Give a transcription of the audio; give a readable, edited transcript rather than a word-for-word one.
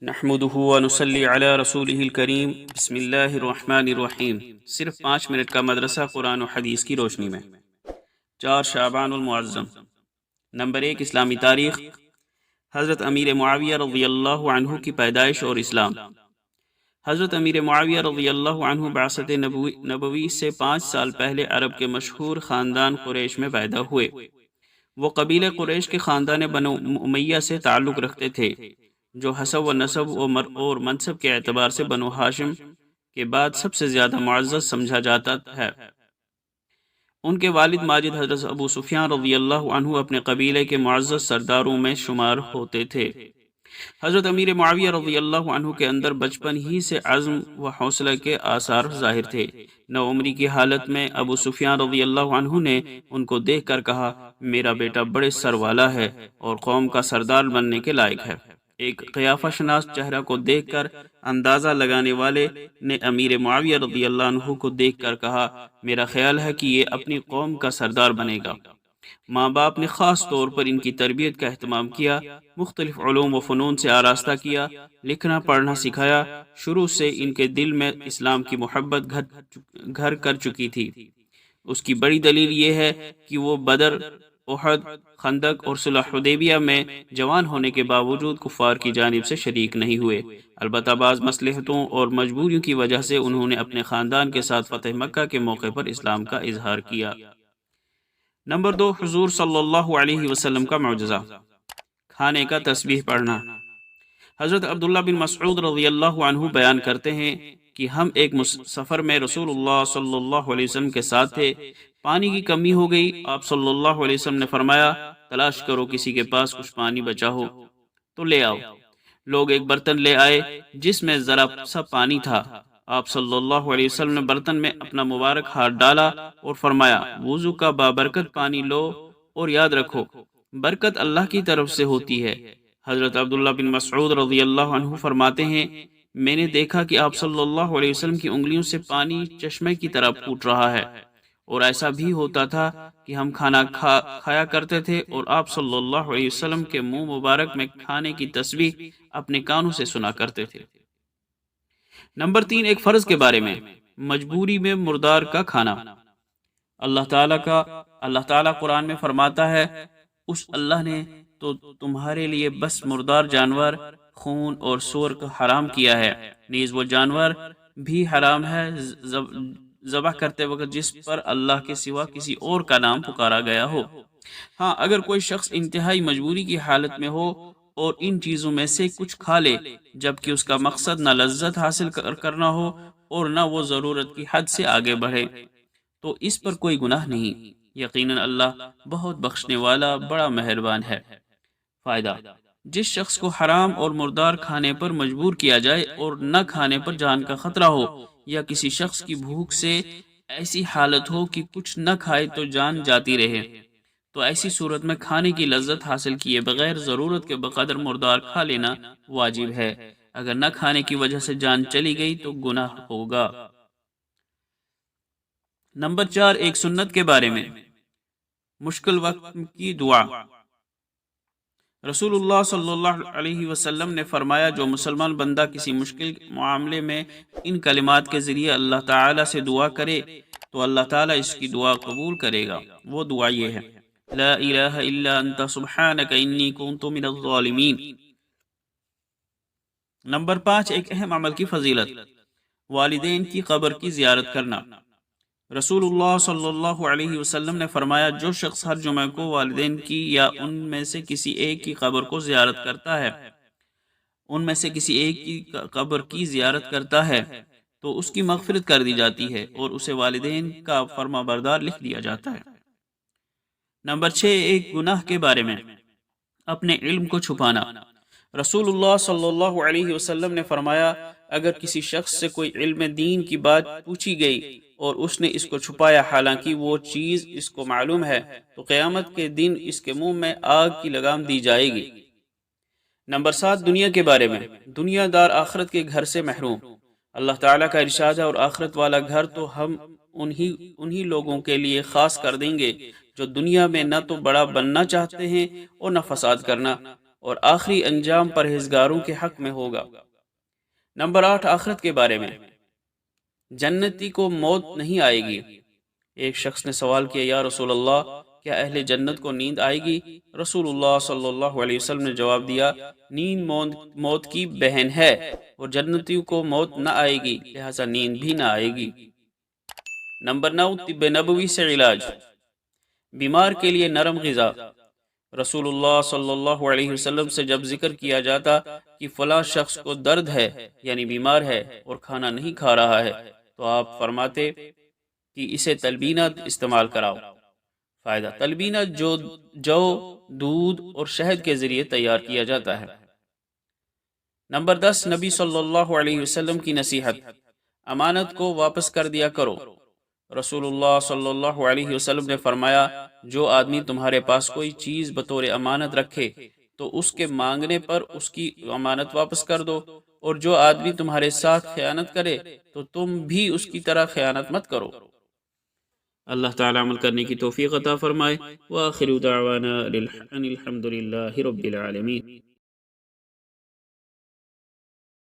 نحمده ونصلي علی رسولہ الکریم بسم اللہ الرحمن الرحیم۔ صرف 5 منٹ کا مدرسہ قرآن و حدیث کی روشنی میں 4 شعبان المعظم۔ نمبر 1، اسلامی تاریخ۔ حضرت امیر معاویہ رضی اللہ عنہ کی پیدائش اور اسلام۔ حضرت امیر معاویہ رضی اللہ عنہ بعثت نبوی سے 5 سال پہلے عرب کے مشہور خاندان قریش میں پیدا ہوئے۔ وہ قبیلہ قریش کے خاندان بنو امیہ سے تعلق رکھتے تھے، جو حسب و نسب اور منصب کے اعتبار سے بنو ہاشم کے بعد سب سے زیادہ معزز سمجھا جاتا ہے۔ ان کے والد ماجد حضرت ابو سفیان رضی اللہ عنہ اپنے قبیلے کے معزز سرداروں میں شمار ہوتے تھے۔ حضرت امیر معاویہ رضی اللہ عنہ کے اندر بچپن ہی سے عزم و حوصلہ کے آثار ظاہر تھے۔ نوعمری کی حالت میں ابو سفیان رضی اللہ عنہ نے ان کو دیکھ کر کہا، میرا بیٹا بڑے سر والا ہے اور قوم کا سردار بننے کے لائق ہے۔ ایک قیافہ شناس چہرہ کو دیکھ کر اندازہ لگانے والے نے امیر معاویہ رضی اللہ عنہ کو دیکھ کر کہا، میرا خیال ہے کہ یہ اپنی قوم کا سردار بنے گا۔ ماں باپ نے خاص طور پر ان کی تربیت کا اہتمام کیا، مختلف علوم و فنون سے آراستہ کیا، لکھنا پڑھنا سکھایا۔ شروع سے ان کے دل میں اسلام کی محبت گھر کر چکی تھی۔ اس کی بڑی دلیل یہ ہے کہ وہ بدر، احد، خندق اور صلح حدیبیہ میں جوان ہونے کے باوجود کفار کی جانب سے شریک نہیں ہوئے، البتہ بعض مصلحتوں اور مجبوریوں کی وجہ سے انہوں نے اپنے خاندان کے ساتھ فتح مکہ کے موقع پر اسلام کا اظہار کیا۔ نمبر 2، حضور صلی اللہ علیہ وسلم کا معجزہ، کھانے کا تسبیح پڑھنا۔ حضرت عبداللہ بن مسعود رضی اللہ عنہ بیان کرتے ہیں کہ ہم ایک سفر میں رسول اللہ صلی اللہ علیہ وسلم کے ساتھ تھے۔ پانی کی کمی ہو گئی۔ آپ صلی اللہ علیہ وسلم نے فرمایا، تلاش کرو کسی کے پاس کچھ پانی بچا ہو تو لے آؤ۔ لوگ ایک برتن لے آئے جس میں ذرا سا پانی تھا۔ آپ صلی اللہ علیہ وسلم نے برتن میں اپنا مبارک ہاتھ ڈالا اور فرمایا، وضو کا بابرکت پانی لو اور یاد رکھو، برکت اللہ کی طرف سے ہوتی ہے۔ حضرت عبداللہ بن مسعود رضی اللہ عنہ فرماتے ہیں، میں نے دیکھا کہ آپ صلی اللہ علیہ وسلم کی انگلیوں سے پانی چشمے کی طرح پھوٹ رہا ہے، اور ایسا بھی ہوتا تھا کہ ہم کھانا کھایا کرتے تھے اور آپ صلی اللہ علیہ وسلم کے منہ مبارک میں کھانے کی تسبیح اپنے کانوں سے سنا کرتے تھے۔ نمبر 3، ایک فرض کے بارے میں، مجبوری میں مردار کا کھانا۔ اللہ تعالیٰ قرآن میں فرماتا ہے، اس اللہ نے تو تمہارے لیے بس مردار جانور، خون اور سور کا حرام کیا ہے، نیز وہ جانور بھی حرام ہے ذبح کرتے وقت جس پر اللہ کے سوا کسی اور کا نام پکارا گیا ہو۔ ہاں، اگر کوئی شخص انتہائی مجبوری کی حالت میں ہو اور ان چیزوں میں سے کچھ کھا لے جبکہ اس کا مقصد نہ لذت حاصل کرنا ہو اور نہ وہ ضرورت کی حد سے آگے بڑھے، تو اس پر کوئی گناہ نہیں۔ یقیناً اللہ بہت بخشنے والا بڑا مہربان ہے۔ فائدہ، جس شخص کو حرام اور مردار کھانے پر مجبور کیا جائے اور نہ کھانے پر جان کا خطرہ ہو، یا کسی شخص کی بھوک سے ایسی حالت ہو کہ کچھ نہ کھائے تو جان جاتی رہے، تو ایسی صورت میں کھانے کی لذت حاصل کیے بغیر ضرورت کے بقدر مردار کھا لینا واجب ہے۔ اگر نہ کھانے کی وجہ سے جان چلی گئی تو گناہ ہوگا۔ نمبر 4، ایک سنت کے بارے میں، مشکل وقت کی دعا۔ رسول اللہ صلی اللہ علیہ وسلم نے فرمایا، جو مسلمان بندہ کسی مشکل معاملے میں ان کلمات کے ذریعے اللہ تعالیٰ سے دعا کرے تو اللہ تعالیٰ اس کی دعا قبول کرے گا۔ وہ دعا یہ ہے، لا الہ الا انت سبحانک انی کنت من الظالمین۔ نمبر 5، ایک اہم عمل کی فضیلت، والدین کی قبر کی زیارت کرنا۔ رسول اللہ صلی اللہ علیہ وسلم نے فرمایا، جو شخص ہر جمعہ کو والدین کی یا ان میں سے کسی ایک کی قبر کو زیارت کرتا ہے، قبر کی زیارت کرتا ہے تو اس کی مغفرت کر دی جاتی ہے اور اسے والدین کا فرما بردار لکھ دیا جاتا ہے۔ نمبر 6، ایک گناہ کے بارے میں، اپنے علم کو چھپانا۔ رسول اللہ صلی اللہ علیہ وسلم نے فرمایا، اگر کسی شخص سے کوئی علم دین کی بات پوچھی گئی اور اس نے اس کو چھپایا حالانکہ وہ چیز اس کو معلوم ہے، تو قیامت کے دن اس کے منہ میں آگ کی لگام دی جائے گی۔ نمبر 7، دنیا کے بارے میں، دنیا دار آخرت کے گھر سے محروم۔ اللہ تعالیٰ کا ارشاد ہے، اور آخرت والا گھر تو ہم انہی لوگوں کے لیے خاص کر دیں گے جو دنیا میں نہ تو بڑا بننا چاہتے ہیں اور نہ فساد کرنا، اور آخری انجام پرہیزگاروں کے حق میں ہوگا۔ نمبر 8، آخرت کے بارے میں۔ جنتی کو موت نہیں آئے گی۔ ایک شخص نے سوال کیا، یا رسول اللہ، کیا اہل جنت کو نیند آئے گی؟ رسول اللہ صلی اللہ علیہ وسلم نے جواب دیا، نیند موت کی بہن ہے، اور جنتیوں کو موت نہ آئے گی، لہذا نیند بھی نہ آئے گی۔ نمبر 9، طب نبوی سے علاج۔ بیمار کے لیے نرم غذا۔ رسول اللہ صلی اللہ علیہ وسلم سے جب ذکر کیا جاتا کہ فلاں شخص کو درد ہے، یعنی بیمار ہے اور کھانا نہیں کھا رہا ہے، تو آپ فرماتے کہ اسے تلبینہ استعمال کراؤ۔ فائدہ: تلبینہ جو دودھ اور شہد کے ذریعے تیار کیا جاتا ہے۔ نمبر 10، نبی صلی اللہ علیہ وسلم کی نصیحت۔ امانت کو واپس کر دیا کرو۔ رسول اللہ صلی اللہ علیہ وسلم نے فرمایا، جو آدمی تمہارے پاس کوئی چیز بطور امانت رکھے تو اس کے مانگنے پر اس کی امانت واپس کر دو، اور جو آدمی تمہارے ساتھ خیانت کرے تو تم بھی اس کی طرح خیانت مت کرو۔ اللہ تعالی عمل کرنے کی توفیق عطا فرمائے۔ وآخر دعوانا الحمد للہ رب العالمین۔